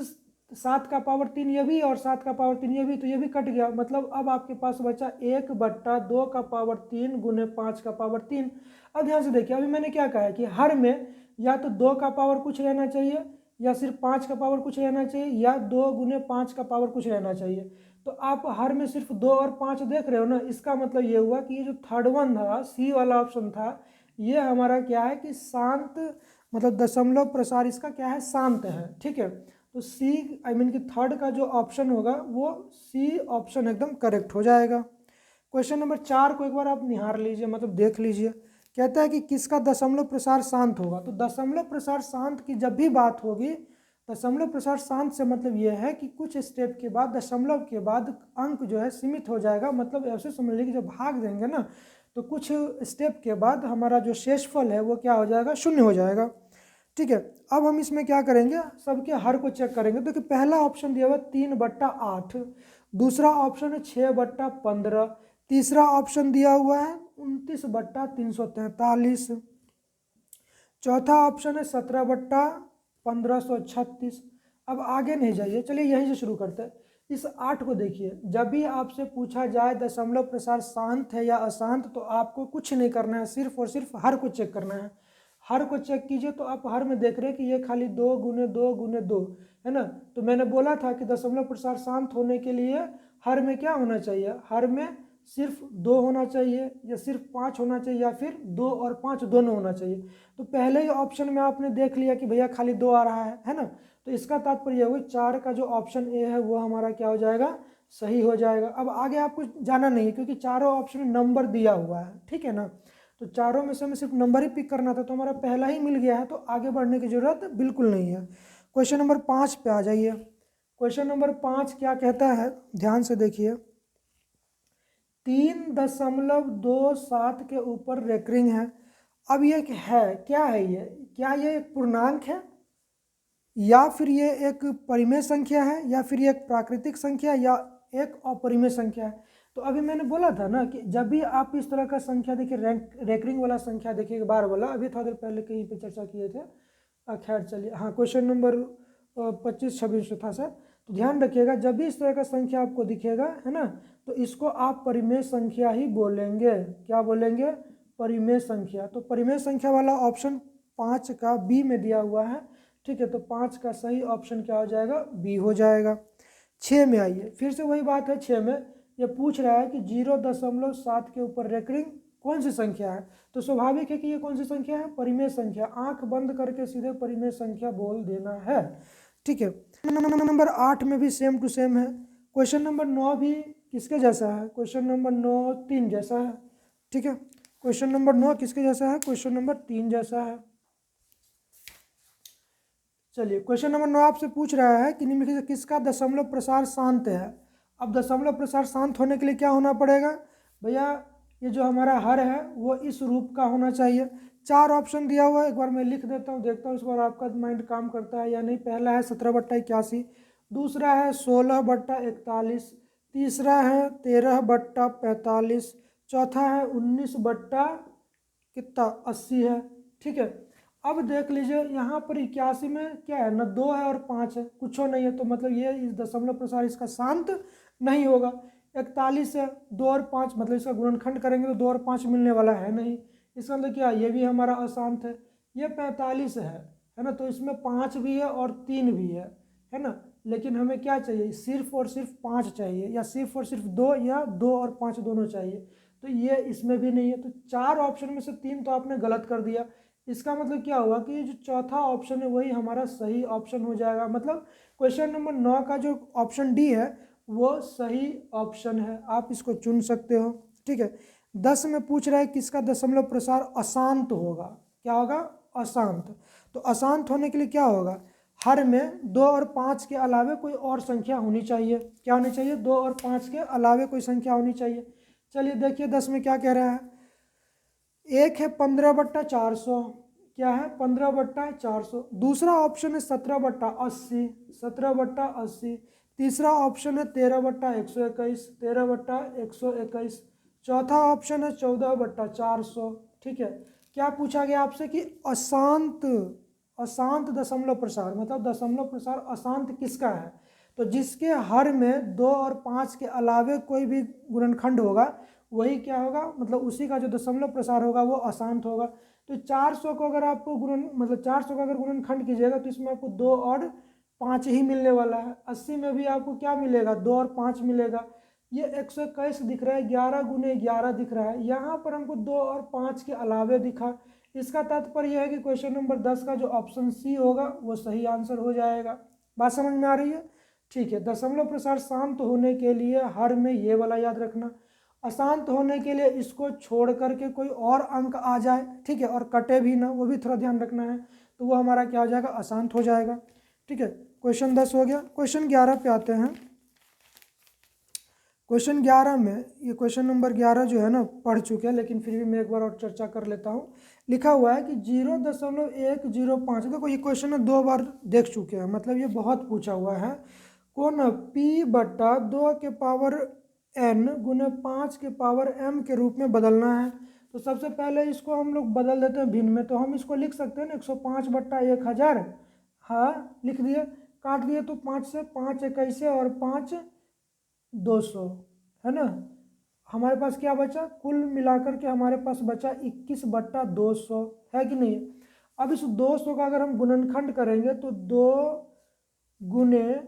Speaker 1: 7 का पावर 3 ये भी और 7 का पावर 3 ये भी, तो ये भी कट गया। मतलब अब आपके पास बचा 1/2 का पावर 3 गुने 5 का पावर 3। अब ध्यान से देखिए, अभी मैंने क्या कहा है कि हर में या तो 2 का पावर कुछ रहना चाहिए या सिर्फ 5 का पावर कुछ रहना चाहिए या 2 गुने 5 का पावर कुछ रहना चाहिए। तो आप हर में सिर्फ 2 और 5 देख रहे हो ना, इसका मतलब ये हुआ कि ये जो थर्ड वन था, सी वाला ऑप्शन था, ये हमारा क्या है कि शांत, मतलब दशमलव प्रसार इसका क्या है, शांत है। ठीक है, तो सी कि थर्ड का जो ऑप्शन होगा वो सी ऑप्शन एकदम करेक्ट हो जाएगा। क्वेश्चन नंबर 4 को एक बार आप निहार लीजिए, मतलब देख लीजिए। कहता है कि किसका दशमलव प्रसार शांत होगा। तो दशमलव प्रसार शांत की जब भी बात होगी, दशमलव प्रसार शांत से मतलब ये है कि कुछ स्टेप के बाद, दशमलव के बाद अंक जो है सीमित हो जाएगा। मतलब ऐसे समझ लीजिए कि जब भाग देंगे ना तो कुछ स्टेप के बाद हमारा जो शेषफल है वो क्या हो जाएगा, शून्य हो जाएगा। ठीक है, अब हम इसमें क्या करेंगे, सबके हर को चेक करेंगे। तो कि पहला ऑप्शन दिया हुआ 3/8, दूसरा ऑप्शन है 6/15, तीसरा ऑप्शन दिया हुआ है 29/343, चौथा ऑप्शन है 17/1536। अब आगे नहीं जाइए, चलिए यहीं से शुरू करते हैं। इस 8 को देखिए, जब भी आपसे पूछा जाए दशमलव प्रसार शांत है या अशांत, तो आपको कुछ नहीं करना है, सिर्फ और सिर्फ हर को चेक करना है। हर को चेक कीजिए तो आप हर में देख रहे हैं कि ये खाली 2 गुने 2 गुने 2 है ना। तो मैंने बोला था कि दशमलव प्रसार शांत होने के लिए हर में क्या होना चाहिए, हर में सिर्फ 2 होना चाहिए या सिर्फ 5 होना चाहिए या फिर 2 और 5 दोनों होना चाहिए। तो पहले ही ऑप्शन में आपने देख लिया कि भैया खाली 2 आ रहा है ना। तो इसका तात्पर्य हुआ 4 का जो ऑप्शन ए है वो हमारा क्या हो जाएगा, सही हो जाएगा। अब आगे आपको जाना नहीं है क्योंकि चारों ऑप्शन में नंबर दिया हुआ है, ठीक है ना। तो चारों में से हमें सिर्फ नंबर ही पिक करना था, तो हमारा पहला ही मिल गया है, तो आगे बढ़ने की जरूरत बिल्कुल नहीं है। क्वेश्चन नंबर 5 पे आ जाइए। क्वेश्चन नंबर 5 क्या कहता है, ध्यान से देखिए। 3.27 के ऊपर रेकरिंग है। अब ये है क्या है, ये क्या ये एक पूर्णांक है, या फिर ये एक परिमेय संख्या है, या फिर ये एक प्राकृतिक संख्या, या एक अपरिमेय संख्या है। तो अभी मैंने बोला था ना कि जब भी आप इस तरह का संख्या देखिए, रेकरिंग वाला संख्या देखिए, बार वाला, अभी थोड़ा देर पहले कहीं पे चर्चा किए थे। खैर चलिए, हाँ क्वेश्चन नंबर 25-26 था सर। तो ध्यान रखिएगा, जब भी इस तरह का संख्या आपको दिखेगा, है ना, तो इसको आप परिमेय संख्या ही बोलेंगे। क्या बोलेंगे, परिमेय संख्या। तो परिमेय संख्या वाला ऑप्शन 5 का बी में दिया हुआ है, ठीक है। तो 5 का सही ऑप्शन क्या हो जाएगा, बी हो जाएगा। 6 में आइए, फिर से वही बात है। 6 में ये पूछ रहा है कि 0.7 के ऊपर रेकरिंग कौन सी संख्या है। तो स्वाभाविक है कि ये कौन सी संख्या है, परिमेय संख्या। आंख बंद करके सीधे परिमेय संख्या बोल देना है, ठीक है। नंबर 8 में भी सेम टू सेम है। क्वेश्चन नंबर 9 भी किसके जैसा है, क्वेश्चन नंबर 9 3 जैसा है, ठीक है। क्वेश्चन नंबर 9 किसके जैसा है, क्वेश्चन नंबर 3 जैसा है। चलिए, क्वेश्चन नंबर 9 आपसे पूछ रहा है कि निम्नलिखित से किसका दशमलव प्रसार शांत है। अब दशमलव प्रसार शांत होने के लिए क्या होना पड़ेगा भैया, ये जो हमारा हर है वो इस रूप का होना चाहिए। 4 ऑप्शन दिया हुआ है, एक बार मैं लिख देता हूँ, देखता हूँ इस बार आपका माइंड काम करता है या नहीं। पहला है 17/81, दूसरा है 16/41, तीसरा है 13/45, चौथा है 19 बट्टा कितना 80 है, ठीक है। अब देख लीजिए यहाँ पर 81 में क्या है ना, 2 है और 5 है, कुछ नहीं है, तो मतलब ये इस दशमलव प्रसार इसका शांत नहीं होगा। 41 है, 2 और 5, मतलब इसका गुणनखंड करेंगे तो 2 और 5 मिलने वाला है नहीं। इसका मतलब क्या, ये भी हमारा अशांत है। ये 45 है ना, तो इसमें 5 भी है और 3 भी है ना। लेकिन हमें क्या चाहिए, सिर्फ और सिर्फ 5 चाहिए, या सिर्फ और सिर्फ 2, या 2 और 5 दोनों चाहिए। तो ये इसमें भी नहीं है। तो 4 ऑप्शन में से 3 तो आपने गलत कर दिया। इसका मतलब क्या हुआ कि ये जो चौथा ऑप्शन है वही हमारा सही ऑप्शन हो जाएगा। मतलब क्वेश्चन नंबर 9 का जो ऑप्शन डी है वो सही ऑप्शन है, आप इसको चुन सकते हो, ठीक है। 10 में पूछ रहा है किसका दशमलव प्रसार अशांत होगा। क्या होगा, अशांत। तो अशांत होने के लिए क्या होगा, हर में 2 और 5 के अलावे कोई और संख्या होनी चाहिए। क्या होनी चाहिए, 2 और 5 के अलावे कोई संख्या होनी चाहिए। चलिए देखिए 10 में क्या कह रहा है, एक है 15/400, क्या है 15/400। दूसरा ऑप्शन है 17/80, 17/80। तीसरा ऑप्शन है 13/121, 13/121। चौथा ऑप्शन है 14/400, ठीक है। क्या पूछा गया आपसे कि अशांत, अशांत दशमलव प्रसार, मतलब दशमलव प्रसार अशांत किसका है। तो जिसके हर में 2 और 5 के अलावे कोई भी गुणनखंड होगा वही क्या होगा, मतलब उसी का जो दशमलव प्रसार होगा वो अशांत होगा। तो 400 को अगर आपको मतलब 400 का अगर गुणनखंड कीजिएगा तो इसमें आपको 2 और 5 ही मिलने वाला है। 80 में भी आपको क्या मिलेगा, 2 और 5 मिलेगा। ये 121 दिख रहा है, 11 गुने 11 दिख रहा है। यहाँ पर हमको 2 और 5 के अलावे दिखा। इसका तात्पर्य यह है कि क्वेश्चन नंबर 10 का जो ऑप्शन सी होगा वो सही आंसर हो जाएगा। बात समझ में आ रही है, ठीक है। दशमलव प्रसार शांत होने के लिए हर में ये वाला याद रखना, अशांत होने के लिए इसको छोड़ करके कोई और अंक आ जाए, ठीक है, और कटे भी ना, वो भी थोड़ा ध्यान रखना है, तो वो हमारा क्या हो जाएगा, अशांत हो जाएगा, ठीक है। क्वेश्चन 10 हो गया। क्वेश्चन 11 पे आते हैं। क्वेश्चन 11 में, ये क्वेश्चन नंबर 11 जो है ना पढ़ चुके हैं, लेकिन फिर भी मैं एक बार और चर्चा कर लेता हूँ। लिखा हुआ है कि 0.105, देखो ये क्वेश्चन 2 बार देख चुके हैं, मतलब ये बहुत पूछा हुआ है। कौन p/2 के पावर n गुने 5 के पावर m के रूप में बदलना है। तो सबसे पहले इसको हम लोग बदल देते हैं भिन्न में। तो हम इसको लिख सकते हैं ना 105/1000, हाँ लिख दिए, काट दिए, तो 5 से 5 21 और 5 200, है ना। हमारे पास क्या बचा, कुल मिलाकर के हमारे पास बचा 21/200, है कि नहीं। अब इस 200 का अगर हम गुणनखंड करेंगे तो 2 गुने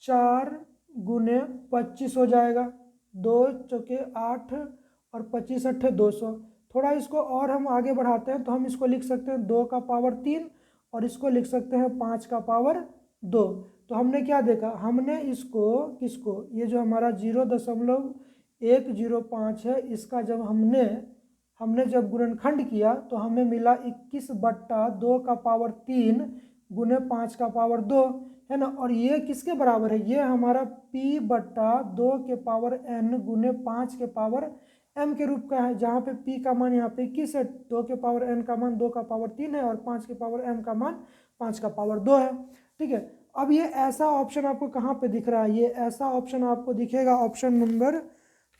Speaker 1: 4 गुने 25 हो जाएगा। 2 चौके 8 और 25 अट्ठे 200। थोड़ा इसको और हम आगे बढ़ाते हैं तो हम इसको लिख सकते हैं 2 का पावर 3 और इसको लिख सकते हैं 5 का पावर 2। तो तो हमने क्या देखा, हमने इसको किसको, ये जो हमारा 0.105 है, इसका जब हमने जब गुणनखंड किया तो हमें मिला 21/2 गुने 5 का पावर 2, है ना। और ये किसके बराबर है, ये हमारा p/2 गुने 5 के पावर m के रूप का है, जहाँ पे p का मान यहाँ पे 21 है, 2 का मान 2 है और 5 का मान 5 है। ठीक है, अब ये ऐसा ऑप्शन आपको कहाँ पे दिख रहा है, ये ऐसा ऑप्शन आपको दिखेगा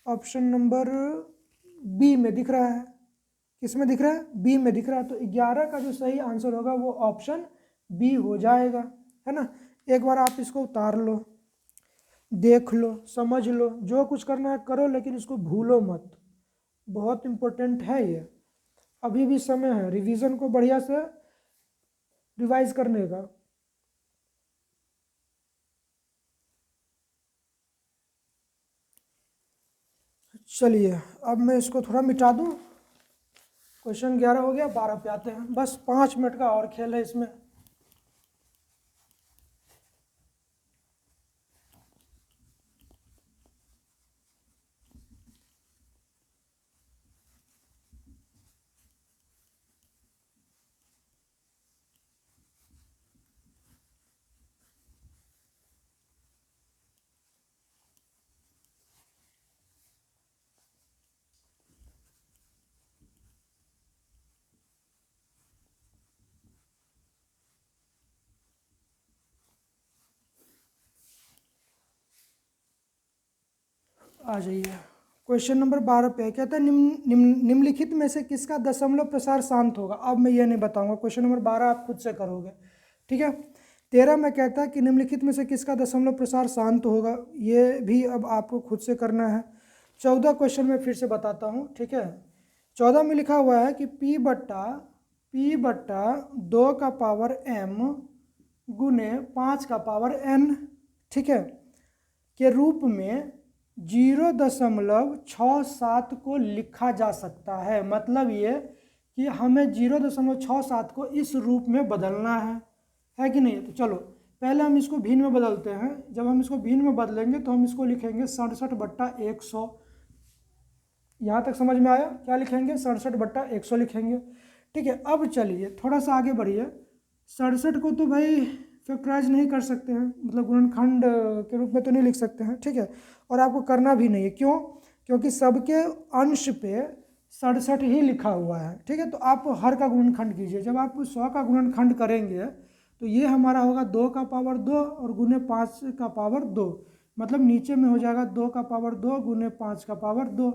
Speaker 1: ऑप्शन नंबर बी में दिख रहा है। किस में दिख रहा है, बी में दिख रहा है। तो 11 का जो सही आंसर होगा वो ऑप्शन बी हो जाएगा, है ना। एक बार आप इसको उतार लो, देख लो, समझ लो, जो कुछ करना है करो, लेकिन इसको भूलो मत, बहुत इम्पोर्टेंट है ये। अभी भी समय है रिवीजन को बढ़िया से रिवाइज करने का। चलिए अब मैं इसको थोड़ा मिटा दूं। क्वेश्चन 11 हो गया, 12 पे आते हैं। बस 5 मिनट का और खेल है इसमें। आ जाइए, क्वेश्चन नंबर 12 पे कहता है निम्नलिखित में से किसका दशमलव प्रसार शांत होगा। अब मैं ये नहीं बताऊंगा, क्वेश्चन नंबर 12 आप खुद से करोगे, ठीक है। 13 में कहता है कि निम्नलिखित में से किसका दशमलव प्रसार शांत होगा, ये भी अब आपको खुद से करना है। 14 क्वेश्चन में फिर से बताता हूँ, ठीक है। 14 में लिखा हुआ है कि p/2 का पावर m गुने 5 का पावर n, ठीक है, के रूप में 0.67 को लिखा जा सकता है। मतलब ये कि हमें 0.67 को इस रूप में बदलना है कि नहीं। तो चलो पहले हम इसको भिन्न में बदलते हैं। जब हम इसको भिन्न में बदलेंगे तो हम इसको लिखेंगे 67/100। यहाँ तक समझ में आया, क्या लिखेंगे, 67/100 लिखेंगे, ठीक है। अब चलिए थोड़ा सा आगे बढ़िए। 67 को तो भाई फैक्टराइज नहीं कर सकते हैं, मतलब गुणनखंड के रूप में तो नहीं लिख सकते हैं, ठीक है। और आपको करना भी नहीं है, क्यों, क्योंकि सबके अंश पे 67 ही लिखा हुआ है, ठीक है। तो आप हर का गुणनखंड कीजिए। जब आप 100 का गुणनखंड करेंगे तो ये हमारा होगा 2 का पावर 2 और गुने 5 का पावर 2, मतलब नीचे में हो जाएगा 2 का पावर 2 गुने 5 का पावर 2।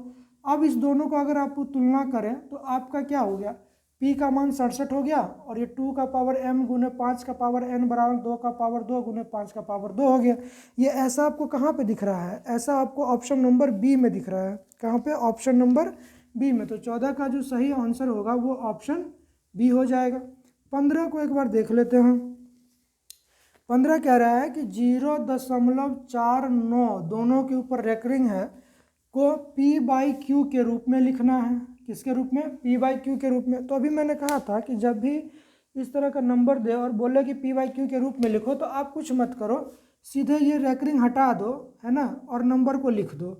Speaker 1: अब इस दोनों को अगर आप तुलना करें तो आपका क्या हो गया, p का मान 67 हो गया और ये 2 का पावर m गुने 5 का पावर n बराबर 2 का पावर 2 गुने 5 का पावर 2 हो गया। ये ऐसा आपको कहाँ पे दिख रहा है, ऐसा आपको ऑप्शन नंबर बी में दिख रहा है। कहाँ पे, ऑप्शन नंबर बी में। तो 14 का जो सही आंसर होगा वो ऑप्शन बी हो जाएगा। 15 को एक बार देख लेते हैं। 15 कह रहा है कि 0.49 दोनों के ऊपर रेकरिंग है को p/q के रूप में लिखना है। किसके रूप में, p/q के रूप में। तो अभी मैंने कहा था कि जब भी इस तरह का नंबर दे और बोले कि p/q के रूप में लिखो तो आप कुछ मत करो, सीधे ये रेकरिंग हटा दो, है ना, और नंबर को लिख दो,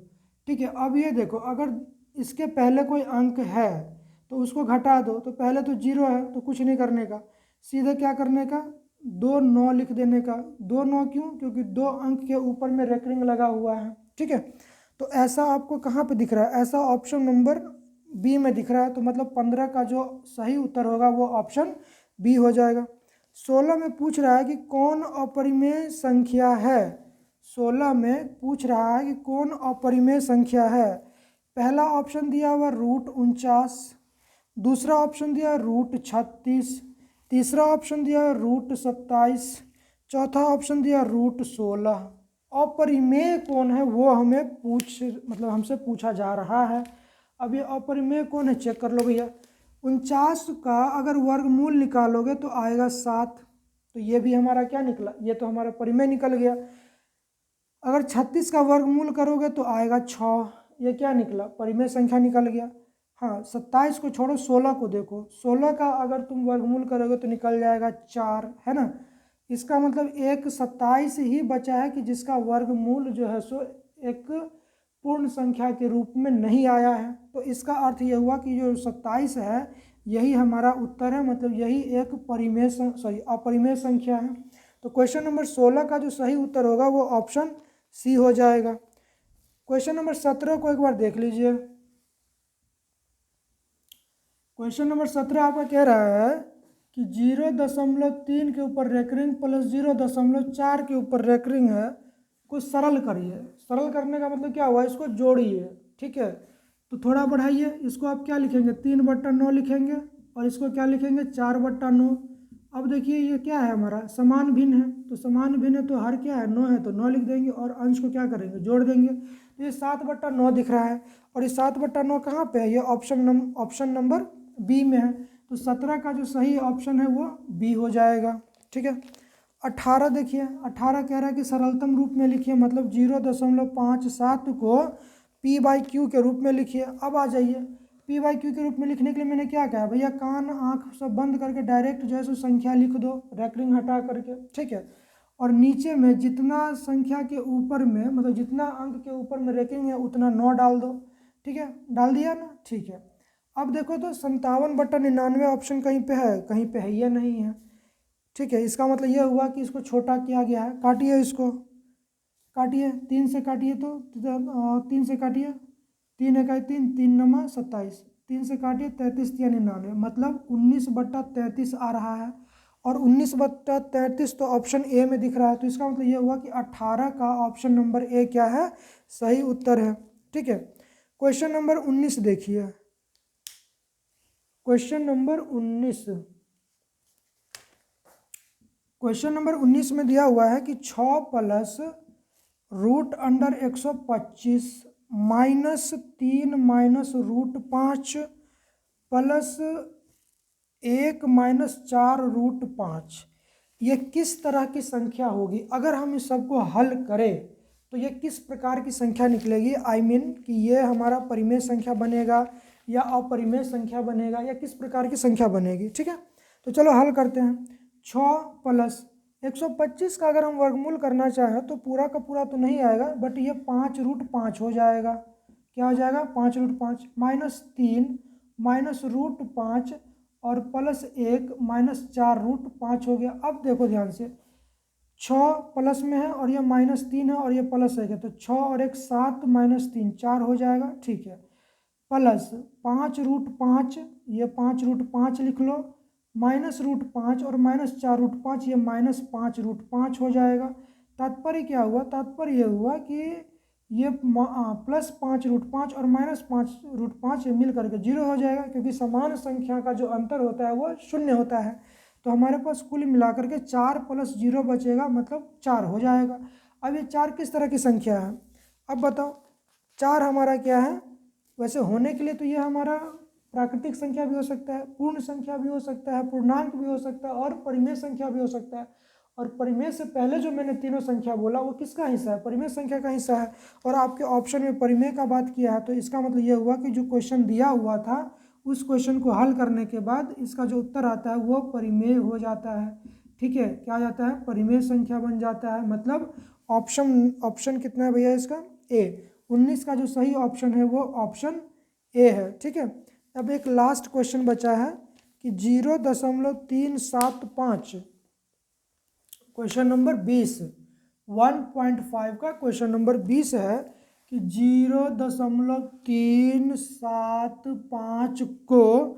Speaker 1: ठीक है। अब ये देखो, अगर इसके पहले कोई अंक है तो उसको घटा दो, तो पहले तो 0 है तो कुछ नहीं करने का, सीधे क्या करने का, 2 9 लिख देने का। 2 9 क्यों, क्योंकि 2 अंक के ऊपर में रेकरिंग लगा हुआ है, ठीक है। तो ऐसा आपको कहाँ पे दिख रहा है, ऐसा ऑप्शन नंबर बी में दिख रहा है। तो मतलब 15 का जो सही उत्तर होगा वो ऑप्शन बी हो जाएगा। 16 में पूछ रहा है कि कौन अपरिमेय संख्या है। 16 में पूछ रहा है कि कौन अपरिमेय संख्या है। पहला ऑप्शन दिया हुआ √49, दूसरा ऑप्शन दिया √36, तीसरा ऑप्शन दिया √27, चौथा ऑप्शन दिया √16। अपरिमेय कौन है वो हमें हमसे पूछा जा रहा है। अब ये अपरिमेय कौन है चेक कर लो भैया। 49 का अगर वर्गमूल निकालोगे तो आएगा 7, तो ये भी हमारा क्या निकला, ये तो हमारा परिमेय निकल गया। अगर 36 का वर्गमूल करोगे तो आएगा 6, ये क्या निकला, परिमेय संख्या निकल गया। हाँ, 27 को छोड़ो, 16 को देखो, 16 का अगर तुम वर्गमूल करोगे तो निकल जाएगा 4, है ना। इसका मतलब एक 27 ही बचा है कि जिसका वर्गमूल जो है सो एक पूर्ण संख्या के रूप में नहीं आया है। तो इसका अर्थ ये हुआ कि जो 27 है यही हमारा उत्तर है, मतलब यही एक अपरिमेय संख्या है। तो क्वेश्चन नंबर 16 का जो सही उत्तर होगा वो ऑप्शन सी हो जाएगा। क्वेश्चन नंबर 17 को एक बार देख लीजिए। क्वेश्चन नंबर 17 आपका कह रहा है कि 0.3 के ऊपर रेकरिंग प्लस 0.4 के ऊपर रेकरिंग है, को सरल करिए। सरल करने का मतलब क्या हुआ, इसको जोड़िए। ठीक है, तो थोड़ा बढ़ाइए, इसको आप क्या लिखेंगे 3/9 लिखेंगे और इसको क्या लिखेंगे 4/9। अब देखिए ये क्या है हमारा समान भिन्न है, तो समान भिन्न है तो हर क्या है 9 है, तो 9 लिख देंगे और अंश को क्या करेंगे जोड़ देंगे। तो ये 7/9 दिख रहा है और ये 7/9 कहाँ पे है, ये ऑप्शन नंबर बी में है। तो 17 का जो सही ऑप्शन है वो बी हो जाएगा। ठीक है, 18 देखिए, 18 कह रहा है कि सरलतम रूप में लिखिए, मतलब 0.57 को p/q के रूप में लिखिए। अब आ जाइए, p/q के रूप में लिखने के लिए मैंने क्या कहा भैया, कान आँख सब बंद करके डायरेक्ट जो है सो संख्या लिख दो रेकरिंग हटा करके। ठीक है, और नीचे में जितना संख्या के ऊपर में, मतलब जितना अंक के ऊपर में रेकरिंग है उतना 9 डाल दो। ठीक है, डाल दिया ना। ठीक है, अब देखो तो 57/99 ऑप्शन कहीं पे है, कहीं पे है ये नहीं है। ठीक है, इसका मतलब ये हुआ कि इसको छोटा किया गया है। काटिए, इसको काटिए, 3 से काटिए, तो 3 से काटिए, 3 1 3, 3 9 27, 3 से काटिए 33 या 99, मतलब 19/33 आ रहा है। और 19/33 तो ऑप्शन ए में दिख रहा है, तो इसका मतलब ये हुआ कि 18 का ऑप्शन नंबर ए क्या है, सही उत्तर है। ठीक है, क्वेश्चन नंबर 19 देखिए। क्वेश्चन नंबर 19, क्वेश्चन नंबर 19 में दिया हुआ है कि 6 plus √125 minus 3 minus √5 plus 1 minus 4√5 ये किस तरह की संख्या होगी। अगर हम इस सबको हल करें तो ये किस प्रकार की संख्या निकलेगी, I mean कि ये हमारा परिमेय संख्या बनेगा या अपरिमेय संख्या बनेगा या किस प्रकार की संख्या बनेगी। ठीक है, तो चलो हल करते हैं। 6 प्लस 125 का अगर हम वर्गमूल करना चाहें तो पूरा का पूरा तो नहीं आएगा, बट ये 5√5 हो जाएगा। क्या हो जाएगा 5√5, माइनस 3 माइनस √5 और प्लस 1 माइनस 4√5 हो गया। अब देखो ध्यान से, 6 प्लस में है और ये -3 है और ये +1 है, तो 6 और 1 7 माइनस 3 4 हो जाएगा। ठीक है, प्लस 5√5, ये 5√5 लिख लो, माइनस √5 और माइनस 4√5, ये -5√5 हो जाएगा। तात्पर्य क्या हुआ, तात्पर्य ये हुआ कि ये प्लस 5√5 और माइनस 5√5 ये मिल करके 0 हो जाएगा, क्योंकि समान संख्या का जो अंतर होता है वो 0 होता है। तो हमारे पास कुल मिलाकर के 4 + 0 बचेगा, मतलब 4 हो जाएगा। अब ये 4 किस तरह की संख्या है, अब बताओ। 4 हमारा क्या है, वैसे होने के लिए तो ये हमारा प्राकृतिक संख्या भी हो सकता है, पूर्ण संख्या भी हो सकता है, पूर्णांक भी हो सकता है और परिमेय संख्या भी हो सकता है। और परिमेय से पहले जो मैंने तीनों संख्या बोला वो किसका हिस्सा है, परिमेय संख्या का हिस्सा है। और आपके ऑप्शन में परिमेय का बात किया है, तो इसका मतलब ये हुआ कि जो क्वेश्चन दिया हुआ था उस क्वेश्चन को हल करने के बाद इसका जो उत्तर आता है वो परिमेय हो जाता है। ठीक है, क्या आ जाता है, परिमेय संख्या बन जाता है। मतलब ऑप्शन कितना है भैया इसका, ए। 19 का जो सही ऑप्शन है वो ऑप्शन ए है। ठीक है, अब एक लास्ट क्वेश्चन बचा है कि 0.375, क्वेश्चन नंबर 20, 1.5 का क्वेश्चन नंबर 20 है कि 0.375 को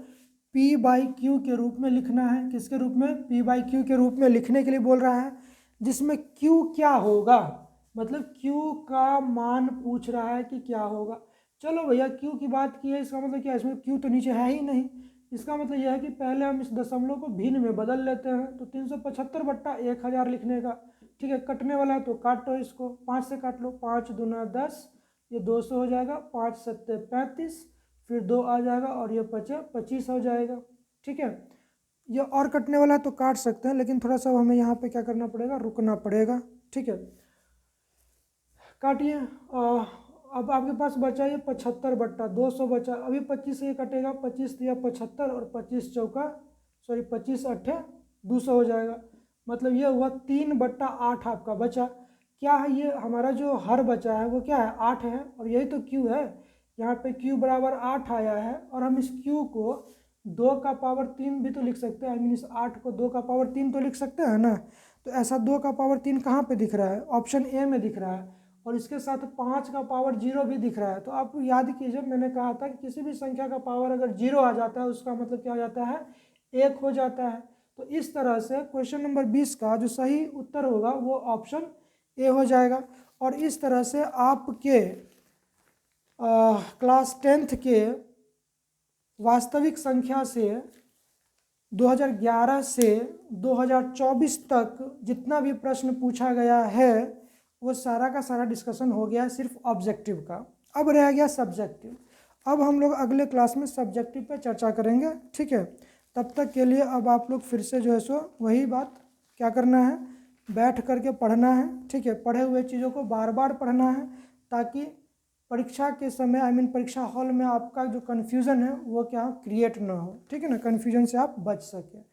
Speaker 1: p/q के रूप में लिखना है। किसके रूप में, p/q के रूप में लिखने के लिए बोल रहा है, जिसमें q क्या होगा, मतलब q का मान पूछ रहा है कि क्या होगा। चलो भैया q की बात की है, इसका मतलब क्या है, इसमें q तो नीचे है ही नहीं। इसका मतलब यह है कि पहले हम इस दशमलव को भिन्न में बदल लेते हैं, तो 375/1000 लिखने का। ठीक है, कटने वाला है तो काटो इसको, 5 से काट लो, 5 दूना 10, ये 200 हो जाएगा, 5 7 35, फिर 2 आ जाएगा और ये 25 हो जाएगा। ठीक है, ये और कटने वाला है तो काट सकते हैं, लेकिन थोड़ा सा हमें यहाँ पे क्या करना पड़ेगा, रुकना पड़ेगा। ठीक है, काटिए। अब आपके पास बचा ये 75/200 बचा। अभी 25 से ये कटेगा, 25 दिया 75 और 25 चौका 25 8 200 हो जाएगा। मतलब ये हुआ 3/8 आपका बचा। क्या है ये हमारा जो हर बचा है वो क्या है 8 है, और यही तो क्यू है। यहाँ पे क्यू बराबर 8 आया है, और हम इस क्यू को 2 का पावर 3 भी तो लिख सकते हैं। आई मीन इस 8 को 2 का पावर 3 तो लिख सकते हैं ना। तो ऐसा 2 का पावर 3 कहाँ पे दिख रहा है, ऑप्शन ए में दिख रहा है, और इसके साथ 5 का पावर 0 भी दिख रहा है। तो आप याद कीजिए, मैंने कहा था कि किसी भी संख्या का पावर अगर 0 आ जाता है उसका मतलब क्या हो जाता है, 1 हो जाता है। तो इस तरह से क्वेश्चन नंबर 20 का जो सही उत्तर होगा वो ऑप्शन ए हो जाएगा। और इस तरह से आपके क्लास 10th के वास्तविक संख्या से 2011 से 2024 तक जितना भी प्रश्न पूछा गया है वो सारा का सारा डिस्कशन हो गया है सिर्फ ऑब्जेक्टिव का। अब रह गया सब्जेक्टिव। अब हम लोग अगले क्लास में सब्जेक्टिव पे चर्चा करेंगे, ठीक है। तब तक के लिए अब आप लोग फिर से जो है सो वही बात क्या करना है, बैठ करके पढ़ना है, ठीक है। पढ़े हुए चीज़ों को बार बार पढ़ना है ताकि परीक्षा के समय आई मीन परीक्षा हॉल में आपका जो कन्फ्यूज़न है वो क्या क्रिएट ना हो, ठीक है ना। कन्फ्यूजन से आप बच सकें।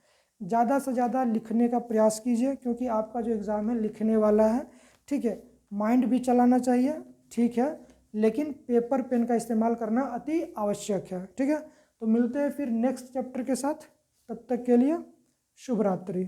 Speaker 1: ज़्यादा से ज़्यादा लिखने का प्रयास कीजिए क्योंकि आपका जो एग्ज़ाम है लिखने वाला है, ठीक है। माइंड भी चलाना चाहिए, ठीक है, लेकिन पेपर पेन का इस्तेमाल करना अति आवश्यक है, ठीक है। तो मिलते हैं फिर नेक्स्ट चैप्टर के साथ, तब तक के लिए शुभ रात्रि।